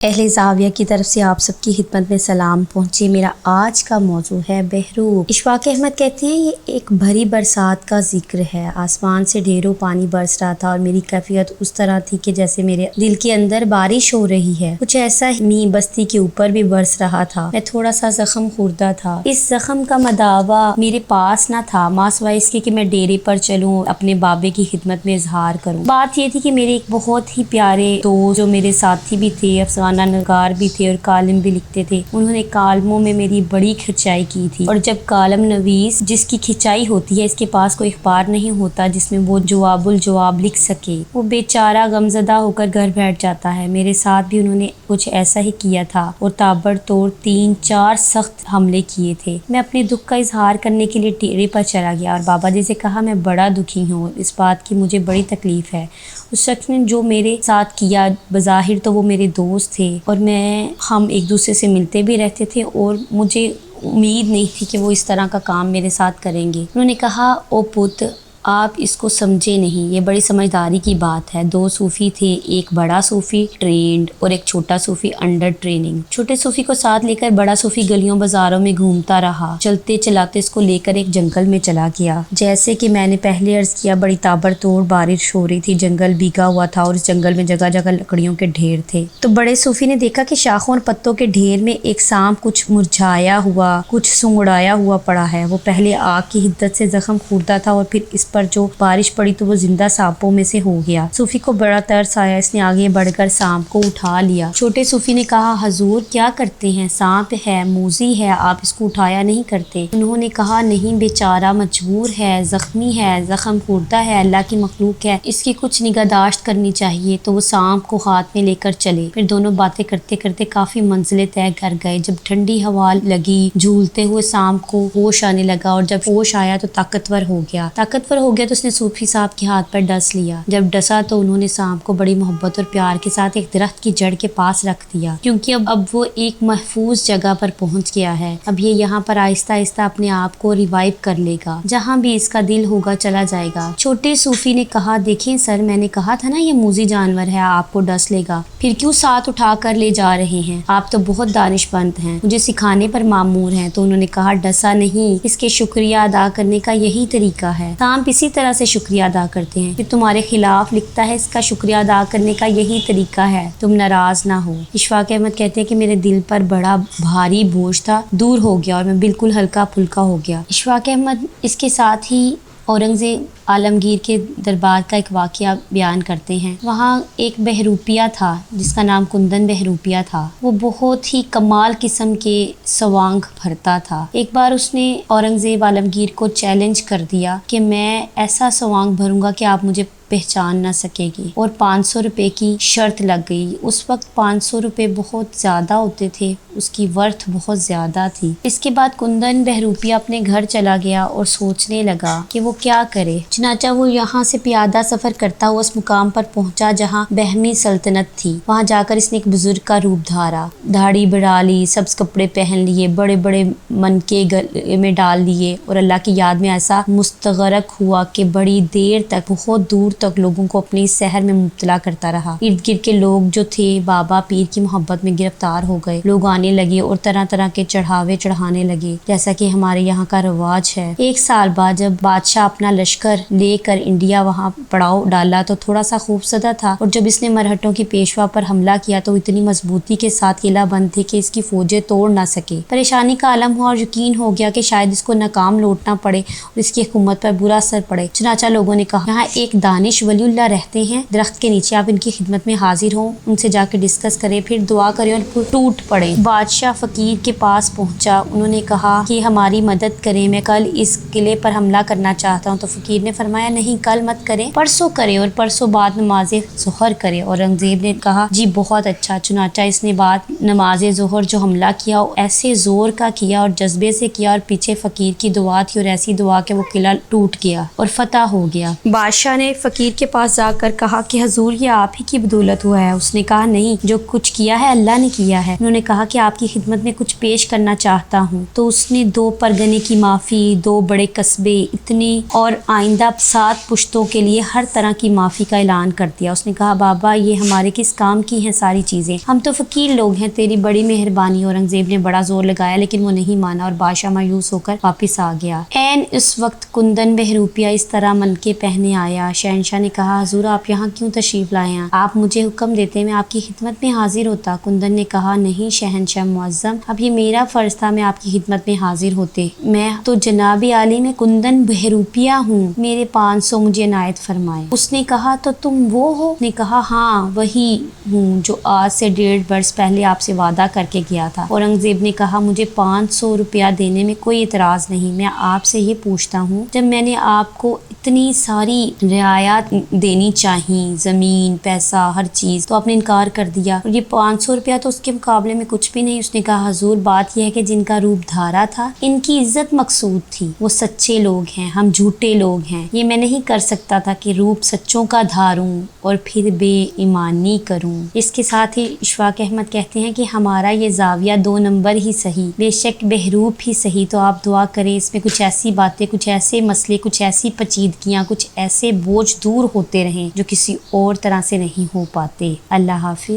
اہل زاویہ کی طرف سے آپ سب کی خدمت میں سلام پہنچے۔ میرا آج کا موضوع ہے بہروپ۔ اشفاق احمد کہتے ہیں یہ ایک بھری برسات کا ذکر ہے، آسمان سے ڈھیروں پانی برس رہا تھا اور میری کیفیت اس طرح تھی کہ جیسے میرے دل کے اندر بارش ہو رہی ہے، کچھ ایسا ہی بستی کے اوپر بھی برس رہا تھا۔ میں تھوڑا سا زخم خوردہ تھا، اس زخم کا مداوا میرے پاس نہ تھا، ماں سوائے اس کے کہ میں ڈیرے پر چلوں اپنے بابے کی خدمت میں اظہار کروں۔ بات یہ تھی کہ میرے ایک بہت ہی پیارے دوست جو میرے ساتھی بھی تھے، افسانہ نگار بھی تھے اور کالم بھی لکھتے تھے، انہوں نے کالموں میں میری بڑی کھچائی کی تھی، اور جب کالم نویس جس کی کھچائی ہوتی ہے، اس کے پاس کوئی اخبار نہیں ہوتا جس میں وہ جواب الجواب لکھ سکے، وہ بیچارہ غمزدہ ہو کر گھر بیٹھ جاتا ہے۔ میرے ساتھ بھی انہوں نے کچھ ایسا ہی کیا تھا اور تابڑتوڑ 3-4 سخت حملے کیے تھے۔ میں اپنے دکھ کا اظہار کرنے کے لیے ڈیرے پر چلا گیا اور بابا جی سے کہا میں بڑا دکھی ہوں، اس بات کی مجھے بڑی تکلیف ہے۔ اس شخص نے جو میرے ساتھ کیا، بظاہر تو وہ میرے دوست تھے اور ہم ایک دوسرے سے ملتے بھی رہتے تھے، اور مجھے امید نہیں تھی کہ وہ اس طرح کا کام میرے ساتھ کریں گے۔ انہوں نے کہا او پت، آپ اس کو سمجھے نہیں، یہ بڑی سمجھداری کی بات ہے۔ 2 صوفی تھے، ایک بڑا صوفی ٹرینڈ اور ایک چھوٹا صوفی انڈر ٹریننگ۔ چھوٹے صوفی کو ساتھ لے کر بڑا صوفی گلیوں بازاروں میں گھومتا رہا، چلتے چلاتے اس کو لے کر ایک جنگل میں چلا گیا۔ جیسے کہ میں نے پہلے عرض کیا، بڑی تابڑتوڑ بارش ہو رہی تھی، جنگل بھیگا ہوا تھا اور اس جنگل میں جگہ جگہ لکڑیوں کے ڈھیر تھے۔ تو بڑے صوفی نے دیکھا کہ شاخوں اور پتوں کے ڈھیر میں ایک سانپ کچھ مرجھایا ہوا، کچھ سنگڑایا ہوا پڑا ہے۔ وہ پہلے آگ کی حدت سے زخم خوردہ تھا اور پھر اس پر جو بارش پڑی تو وہ زندہ سانپوں میں سے ہو گیا۔ صوفی کو بڑا ترس آیا، اس نے آگے بڑھ کر سانپ کو اٹھا لیا۔ چھوٹے صوفی نے کہا حضور کیا کرتے ہیں، سانپ ہے، موذی ہے، آپ اس کو اٹھایا نہیں کرتے؟ انہوں نے کہا نہیں، بیچارہ مجبور ہے، زخمی ہے، زخم خوردہ ہے، اللہ کی مخلوق ہے، اس کی کچھ نگہداشت کرنی چاہیے۔ تو وہ سانپ کو ہاتھ میں لے کر چلے، پھر دونوں باتیں کرتے کرتے کافی منزلیں طے کر گئے۔ جب ٹھنڈی ہوا لگی، جھولتے ہوئے سانپ کو ہوش آنے لگا، اور جب ہوش آیا تو طاقتور ہو گیا تو اس نے صوفی صاحب کے ہاتھ پر ڈس لیا۔ جب ڈسا تو انہوں نے سانپ کو بڑی محبت اور پیار کے ساتھ ایک درخت کی جڑ کے پاس رکھ دیا، کیونکہ اب وہ ایک محفوظ جگہ پر پہنچ گیا ہے۔ اب یہ یہاں پر آہستہ آہستہ اپنے آپ کو ریوائیو کر لے گا، جہاں بھی اس کا دل ہوگا چلا جائے گا۔ چھوٹے صوفی نے کہا دیکھیں سر، میں نے کہا تھا نا یہ موذی جانور ہے، آپ کو ڈس لے گا، پھر کیوں ساتھ اٹھا کر لے جا رہے ہیں؟ آپ تو بہت دانش مند ہیں، مجھے سکھانے پر مامور ہیں۔ تو انہوں نے کہا ڈسا نہیں، اس کے شکریہ ادا کرنے کا یہی طریقہ ہے، سانپ اسی طرح سے شکریہ ادا کرتے ہیں، پھر تمہارے خلاف لکھتا ہے، اس کا شکریہ ادا کرنے کا یہی طریقہ ہے، تم ناراض نہ ہو۔ اشفاق احمد کہتے ہیں کہ میرے دل پر بڑا بھاری بوجھ تھا، دور ہو گیا اور میں بالکل ہلکا پھلکا ہو گیا۔ اشفاق احمد اس کے ساتھ ہی اورنگزیب عالمگیر کے دربار کا ایک واقعہ بیان کرتے ہیں۔ وہاں ایک بہروپیہ تھا جس کا نام کندن بہروپیہ تھا، وہ بہت ہی کمال قسم کے سوانگ بھرتا تھا۔ ایک بار اس نے اورنگزیب عالمگیر کو چیلنج کر دیا کہ میں ایسا سوانگ بھروں گا کہ آپ مجھے پہچان نہ سکے گی، اور 500 روپے کی شرط لگ گئی۔ اس وقت 500 روپے بہت زیادہ ہوتے تھے، اس کی ورتھ بہت زیادہ تھی۔ اس کے بعد کندن بہروپیہ اپنے گھر چلا گیا اور سوچنے لگا کہ وہ کیا کرے۔ چنانچہ وہ یہاں سے پیادہ سفر کرتا ہوا اس مقام پر پہنچا جہاں بہمی سلطنت تھی۔ وہاں جا کر اس نے ایک بزرگ کا روپ دھارا، داڑھی بڑھا لی، سبز کپڑے پہن لیے، بڑے بڑے منکے گلے میں ڈال لیے، اور اللہ کی یاد میں ایسا مستغرق ہوا کہ بڑی دیر تک، بہت دور تک لوگوں کو اپنے اس سحر میں مبتلا کرتا رہا۔ ارد گرد کے لوگ جو تھے بابا پیر کی محبت میں گرفتار ہو گئے، لوگ آنے لگے اور طرح طرح کے چڑھاوے چڑھانے لگے، جیسا کہ ہمارے یہاں کا رواج ہے۔ 1 سال بعد جب بادشاہ اپنا لشکر لے کر انڈیا وہاں پڑاؤ ڈالا تو تھوڑا سا خوفزدہ تھا، اور جب اس نے مرہٹوں کی پیشوا پر حملہ کیا تو اتنی مضبوطی کے ساتھ قلعہ بند تھے کہ اس کی فوجیں توڑ نہ سکے۔ پریشانی کا عالم ہوا اور یقین ہو گیا کہ شاید اس کو ناکام لوٹنا پڑے اور اس کی حکومت پر برا اثر پڑے۔ چنانچہ لوگوں نے کہا یہاں ایک دانش ولی اللہ رہتے ہیں، درخت کے نیچے آپ ان کی خدمت میں حاضر ہوں، ان سے جا کے ڈسکس کریں، پھر دعا کریں اور ٹوٹ پڑے۔ بادشاہ فقیر کے پاس پہنچا، انہوں نے کہا کہ ہماری مدد کریں، میں کل اس قلعے پر حملہ کرنا چاہتا ہوں۔ تو فقیر نے فرمایا نہیں، کل مت کریں، پرسوں کریں، اور پرسوں بعد نماز ظہر کریں۔ اورنگزیب نے کہا جی بہت اچھا۔ چنانچہ اس نے بعد نماز ظہر جو حملہ کیا ایسے زور کا کیا اور جذبے سے کیا، اور پیچھے فقیر کی دعا تھی اور ایسی دعا کہ وہ قلعہ ٹوٹ گیا اور فتح ہو گیا۔ بادشاہ نے فقیر کے پاس جا کر کہا کہ حضور یہ آپ ہی کی بدولت ہوا ہے۔ اس نے کہا نہیں، جو کچھ کیا ہے اللہ نے کیا ہے۔ انہوں نے کہا کہ آپ کی خدمت میں کچھ پیش کرنا چاہتا ہوں۔ تو اس نے 2 پرگنے کی معافی، 2 بڑے قصبے اتنے اور آئندہ آئندہ 7 پشتوں کے لیے ہر طرح کی معافی کا اعلان کر دیا۔ اس نے کہا بابا یہ ہمارے کس کام کی ہیں ساری چیزیں، ہم تو فقیر لوگ ہیں، تیری بڑی مہربانی۔ اورنگزیب نے بڑا زور لگایا لیکن وہ نہیں مانا اور بادشاہ مایوس ہو کر واپس آ گیا۔ عین اس وقت کندن بہروپیہ اس طرح منکے پہنے آیا۔ شہنشاہ نے کہا حضور آپ یہاں کیوں تشریف لائے ہیں؟ آپ مجھے حکم دیتے میں آپ کی خدمت میں حاضر ہوتا۔ کندن نے کہا نہیں شہنشاہ معظم، اب یہ میرا فرض تھا میں آپ کی خدمت میں حاضر ہوتے، میں تو جناب عالی میں کندن بہروپیہ ہوں، میرے 500 مجھے عنایت فرمائے۔ اس نے کہا تو تم وہ ہو؟ نے کہا ہاں وہی ہوں جو آج سے 1.5 برس پہلے آپ سے وعدہ کر کے گیا تھا۔ اورنگزیب نے کہا مجھے 500 روپیہ دینے میں کوئی اعتراض نہیں، میں آپ سے یہ پوچھتا ہوں جب میں نے آپ کو اتنی ساری رعایات دینی چاہیے، زمین پیسہ ہر چیز، تو آپ نے انکار کر دیا، اور یہ 500 روپیہ تو اس کے مقابلے میں کچھ بھی نہیں۔ اس نے کہا حضور بات یہ ہے کہ جن کا روپ دھارا تھا ان کی عزت مقصود تھی، وہ سچے لوگ ہیں، ہم جھوٹے لوگ ہیں، یہ میں نہیں کر سکتا تھا کہ روپ سچوں کا دھاروں اور پھر بے ایمانی کروں۔ اس کے ساتھ ہی اشفاق احمد کہتے ہیں کہ ہمارا یہ زاویہ 2 نمبر ہی صحیح، بے شک بہروپ ہی صحیح، تو آپ دعا کریں اس میں کچھ ایسی باتیں، کچھ ایسے مسئلے، کچھ ایسی پیچیدگیاں، کچھ ایسے بوجھ دور ہوتے رہیں جو کسی اور طرح سے نہیں ہو پاتے۔ اللہ حافظ۔